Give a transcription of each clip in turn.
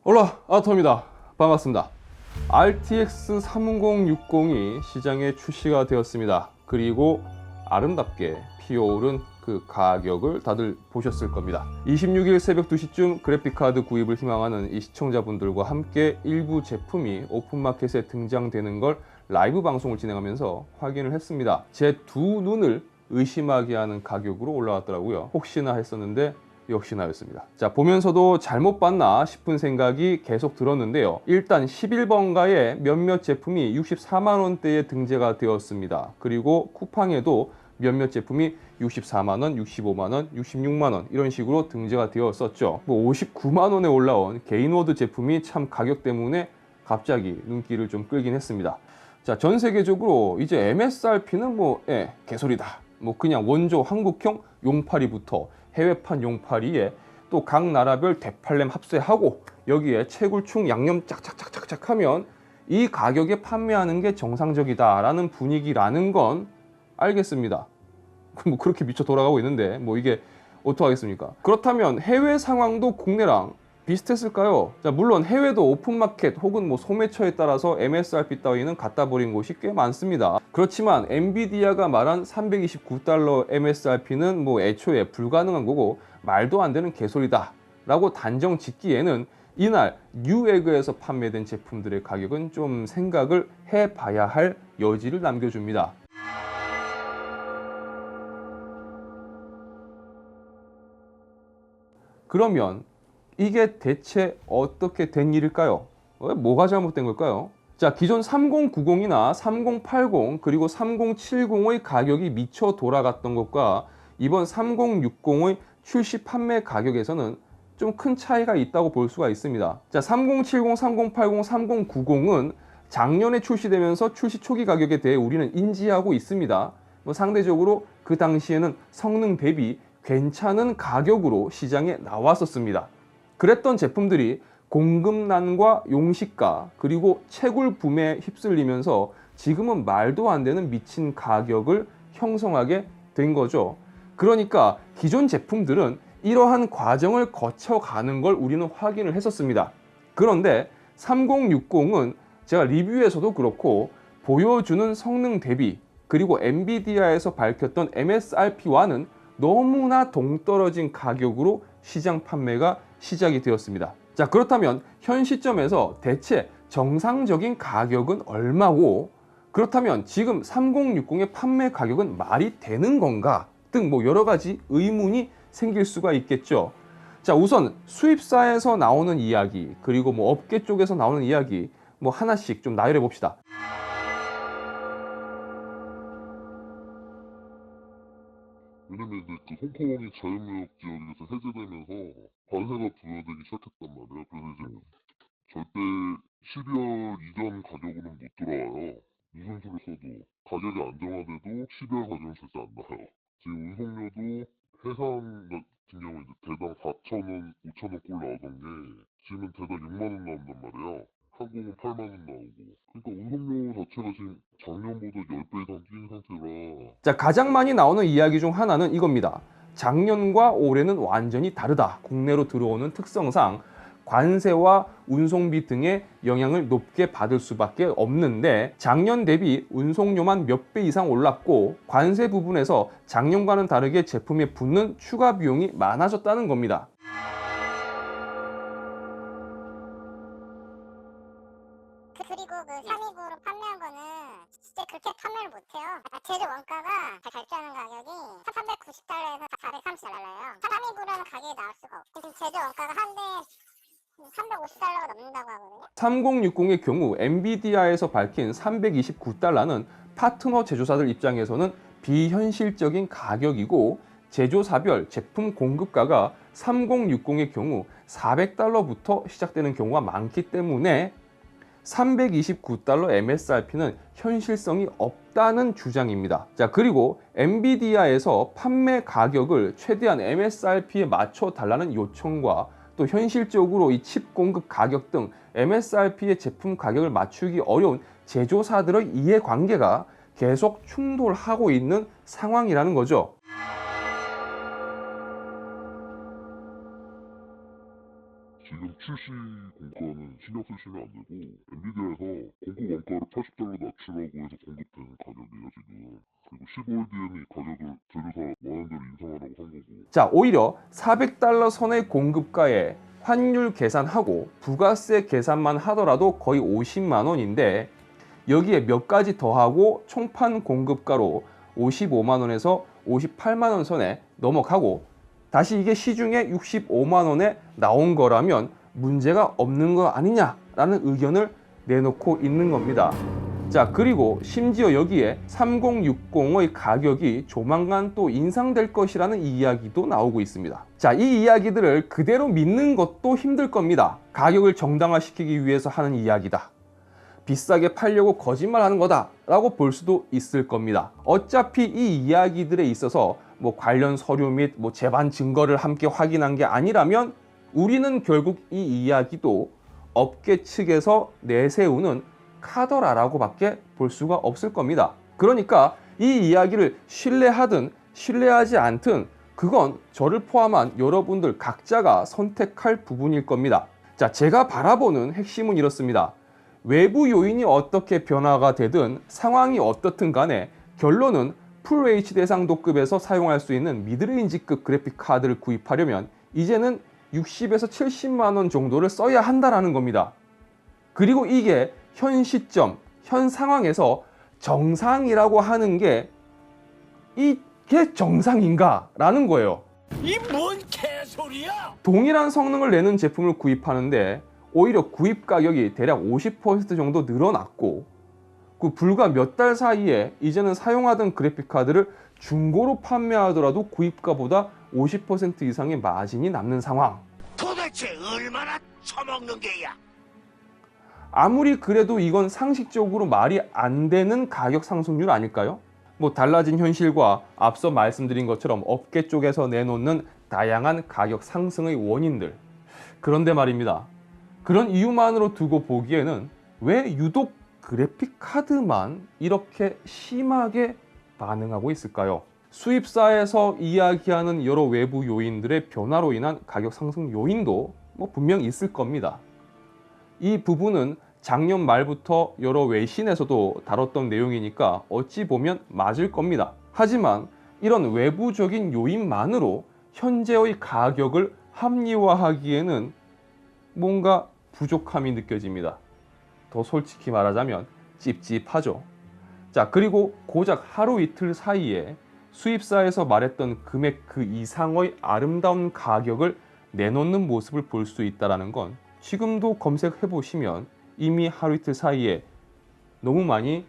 올라 아토입니다. 반갑습니다. RTX 3060이 시장에 출시가 되었습니다. 그리고 아름답게 피어오른 그 가격을 다들 보셨을 겁니다. 26일 새벽 2시쯤 그래픽카드 구입을 희망하는 이 시청자분들과 함께 일부 제품이 오픈마켓에 등장되는 걸 라이브 방송을 진행하면서 확인을 했습니다. 제 두 눈을 의심하게 하는 가격으로 올라왔더라고요. 혹시나 했었는데 역시나였습니다. 자, 보면서도 잘못 봤나 싶은 생각이 계속 들었는데요. 일단 11번가에 몇몇 제품이 64만원대에 등재가 되었습니다. 그리고 쿠팡에도 몇몇 제품이 64만원, 65만원, 66만원 이런 식으로 등재가 되었었죠. 59만원에 올라온 게인워드 제품이 참 가격 때문에 갑자기 눈길을 좀 끌긴 했습니다. 자, 전 세계적으로 이제 MSRP는 개소리다. 그냥 원조 한국형 용팔이부터 해외판 용팔이에 또 각 나라별 대팔렘 합세하고 여기에 채굴충 양념 짝짝짝짝짝 하면 이 가격에 판매하는 게 정상적이다 라는 분위기라는 건 알겠습니다. 그렇게 미쳐 돌아가고 있는데 이게 어떡하겠습니까? 그렇다면 해외 상황도 국내랑 비슷했을까요? 자, 물론 해외도 오픈마켓 혹은 소매처에 따라서 MSRP 따위는 갖다 버린 곳이 꽤 많습니다. 그렇지만 엔비디아가 말한 329달러 MSRP는 애초에 불가능한 거고 말도 안 되는 개소리다 라고 단정 짓기에는 이날 뉴에그에서 판매된 제품들의 가격은 좀 생각을 해봐야 할 여지를 남겨줍니다. 그러면 이게 대체 어떻게 된 일일까요? 뭐가 잘못된 걸까요? 자, 기존 3090이나 3080 그리고 3070의 가격이 미쳐 돌아갔던 것과 이번 3060의 출시 판매 가격에서는 좀 큰 차이가 있다고 볼 수가 있습니다. 자, 3070, 3080, 3090은 작년에 출시되면서 출시 초기 가격에 대해 우리는 인지하고 있습니다. 상대적으로 그 당시에는 성능 대비 괜찮은 가격으로 시장에 나왔었습니다. 그랬던 제품들이 공급난과 용시가 그리고 채굴 붐에 휩쓸리면서 지금은 말도 안 되는 미친 가격을 형성하게 된 거죠. 그러니까 기존 제품들은 이러한 과정을 거쳐가는 걸 우리는 확인을 했었습니다. 그런데 3060은 제가 리뷰에서도 그렇고 보여주는 성능 대비 그리고 엔비디아에서 밝혔던 MSRP와는 너무나 동떨어진 가격으로 시장 판매가 시작이 되었습니다. 자, 그렇다면 현 시점에서 대체 정상적인 가격은 얼마고, 그렇다면 지금 3060의 판매 가격은 말이 되는 건가 등 여러 가지 의문이 생길 수가 있겠죠. 자, 우선 수입사에서 나오는 이야기 그리고 업계 쪽에서 나오는 이야기 하나씩 좀 나열해 봅시다. 왜냐면 이제 그 홍콩이 자유무역 지역에서 해제되면서 관세가 부여되기 시작했단 말이에요. 그래서 이제 절대 12월 이전 가격으로는 못 돌아와요. 무슨 수를 써도 가격이 안정화돼도 12월 가격은 절대 안 나와요. 지금 운송료도 해상 같은 경우에 이제 대당 4,000원, 5,000원 꼴 나오던 게 지금은 대당 6만원 나온단 말이에요. 항공은 8만원 나오고. 그러니까 운송료 자체가 지금 작년보다 10배 이상 뛴 상태라. 자, 가장 많이 나오는 이야기 중 하나는 이겁니다. 작년과 올해는 완전히 다르다. 국내로 들어오는 특성상 관세와 운송비 등의 영향을 높게 받을 수밖에 없는데 작년 대비 운송료만 몇 배 이상 올랐고 관세 부분에서 작년과는 다르게 제품에 붙는 추가 비용이 많아졌다는 겁니다. 그리고 그 329로 판매한 거는 진짜 그렇게 판매를 못해요. 제조 원가가 발표하는 가격이 390달러에서 430달러예요. 329라는 가격이 나올 수가 없고 제조 원가가 한 대에 350달러가 넘는다고 하거든요. 3060의 경우 엔비디아에서 밝힌 329달러는 파트너 제조사들 입장에서는 비현실적인 가격이고 제조사별 제품 공급가가 3060의 경우 400달러부터 시작되는 경우가 많기 때문에 329달러 MSRP는 현실성이 없다는 주장입니다. 자, 그리고 엔비디아에서 판매 가격을 최대한 MSRP에 맞춰 달라는 요청과 또 현실적으로 이 칩 공급 가격 등 MSRP의 제품 가격을 맞추기 어려운 제조사들의 이해관계가 계속 충돌하고 있는 상황이라는 거죠. 지금 출시 공가는 신경 쓰시면 안 되고 엔비디아에서 공급 원가를 $80 낮추라고 해서 공급된 가격이에요 지금. 그리고 15일 뒤에는 이 가격을 제조사 원하는 대로 인상하라고 한 거고. 자, 오히려 $400 선의 공급가에 환율 계산하고 부가세 계산만 하더라도 거의 50만 원인데 여기에 몇 가지 더하고 총판 공급가로 55만 원에서 58만 원 선에 넘어가고 다시 이게 시중에 65만 원에 나온 거라면 문제가 없는 거 아니냐라는 의견을 내놓고 있는 겁니다. 자, 그리고 심지어 여기에 3060의 가격이 조만간 또 인상될 것이라는 이야기도 나오고 있습니다. 자, 이 이야기들을 그대로 믿는 것도 힘들 겁니다. 가격을 정당화시키기 위해서 하는 이야기다. 비싸게 팔려고 거짓말하는 거다 라고 볼 수도 있을 겁니다. 어차피 이 이야기들에 있어서 관련 서류 및 재반 증거를 함께 확인한 게 아니라면 우리는 결국 이 이야기도 업계 측에서 내세우는 카더라라고 밖에 볼 수가 없을 겁니다. 그러니까 이 이야기를 신뢰하든 신뢰하지 않든 그건 저를 포함한 여러분들 각자가 선택할 부분일 겁니다. 자, 제가 바라보는 핵심은 이렇습니다. 외부 요인이 어떻게 변화가 되든 상황이 어떻든 간에 결론은 FHD 대상도급에서 사용할 수 있는 미드레인지급 그래픽 카드를 구입하려면 이제는 60에서 70만 원 정도를 써야 한다는 겁니다. 그리고 이게 현 시점, 현 상황에서 정상이라고 하는 게 이게 정상인가? 라는 거예요. 이 뭔 개소리야? 동일한 성능을 내는 제품을 구입하는데 오히려 구입 가격이 대략 50% 정도 늘어났고 그 불과 몇 달 사이에 이제는 사용하던 그래픽카드를 중고로 판매하더라도 구입가보다 50% 이상의 마진이 남는 상황. 도대체 얼마나 처먹는 게야? 아무리 그래도 이건 상식적으로 말이 안 되는 가격 상승률 아닐까요? 달라진 현실과 앞서 말씀드린 것처럼 업계 쪽에서 내놓는 다양한 가격 상승의 원인들. 그런데 말입니다. 그런 이유만으로 두고 보기에는 왜 유독 그래픽 카드만 이렇게 심하게 반응하고 있을까요? 수입사에서 이야기하는 여러 외부 요인들의 변화로 인한 가격 상승 요인도 분명 있을 겁니다. 이 부분은 작년 말부터 여러 외신에서도 다뤘던 내용이니까 어찌 보면 맞을 겁니다. 하지만 이런 외부적인 요인만으로 현재의 가격을 합리화하기에는 뭔가 부족함이 느껴집니다. 더 솔직히 말하자면 찝찝하죠. 자, 그리고 고작 하루 이틀 사이에 수입사에서 말했던 금액 그 이상의 아름다운 가격을 내놓는 모습을 볼 수 있다는 건 지금도 검색해 보시면 이미 하루 이틀 사이에 너무 많이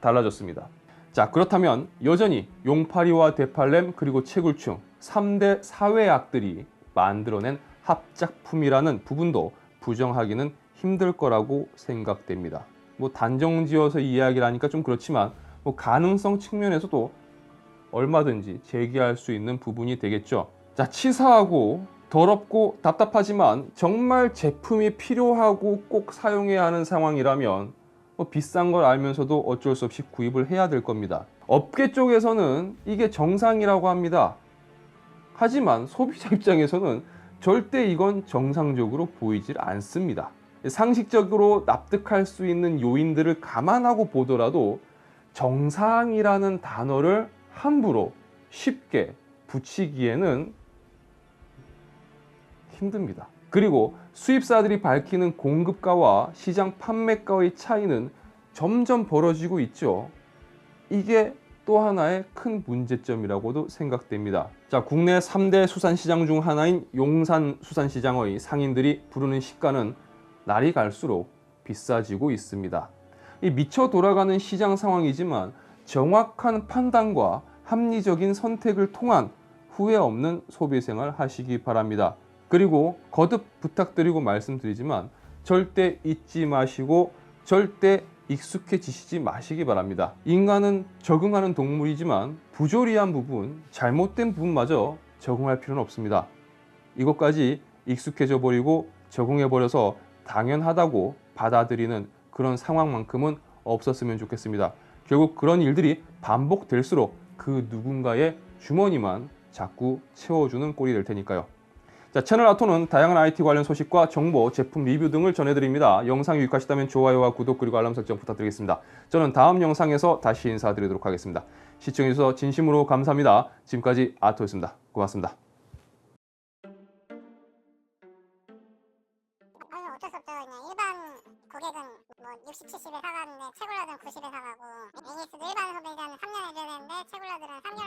달라졌습니다. 자, 그렇다면 여전히 용파리와 대팔렘 그리고 채굴충 3대 사회악들이 만들어낸 합작품이라는 부분도 부정하기는 힘들 거라고 생각됩니다. 단정지어서 이야기를 하니까 좀 그렇지만 가능성 측면에서도 얼마든지 제기할 수 있는 부분이 되겠죠. 자, 치사하고 더럽고 답답하지만 정말 제품이 필요하고 꼭 사용해야 하는 상황이라면 비싼 걸 알면서도 어쩔 수 없이 구입을 해야 될 겁니다. 업계 쪽에서는 이게 정상이라고 합니다. 하지만 소비자 입장에서는 절대 이건 정상적으로 보이질 않습니다. 상식적으로 납득할 수 있는 요인들을 감안하고 보더라도 정상이라는 단어를 함부로 쉽게 붙이기에는 힘듭니다. 그리고 수입사들이 밝히는 공급가와 시장 판매가의 차이는 점점 벌어지고 있죠. 이게 또 하나의 큰 문제점이라고도 생각됩니다. 자, 국내 3대 수산시장 중 하나인 용산수산시장의 상인들이 부르는 시가는 날이 갈수록 비싸지고 있습니다. 이 미쳐 돌아가는 시장 상황이지만 정확한 판단과 합리적인 선택을 통한 후회 없는 소비생활 하시기 바랍니다. 그리고 거듭 부탁드리고 말씀드리지만 절대 잊지 마시고 절대 익숙해지시지 마시기 바랍니다. 인간은 적응하는 동물이지만 부조리한 부분, 잘못된 부분마저 적응할 필요는 없습니다. 이것까지 익숙해져 버리고 적응해 버려서 당연하다고 받아들이는 그런 상황만큼은 없었으면 좋겠습니다. 결국 그런 일들이 반복될수록 그 누군가의 주머니만 자꾸 채워주는 꼴이 될 테니까요. 자, 채널 아토는 다양한 IT 관련 소식과 정보, 제품 리뷰 등을 전해드립니다. 영상이 유익하시다면 좋아요와 구독 그리고 알람 설정 부탁드리겠습니다. 저는 다음 영상에서 다시 인사드리도록 하겠습니다. 시청해주셔서 진심으로 감사합니다. 지금까지 아토였습니다. 고맙습니다. 아니 어쩔 수 없죠. 그냥 일반 고객은 뭐 60, 70에 사가는데 채굴러들은 90에 사가고 AS도 일반 소비자는 3년 해줘야 되는데 채굴러들은 3개월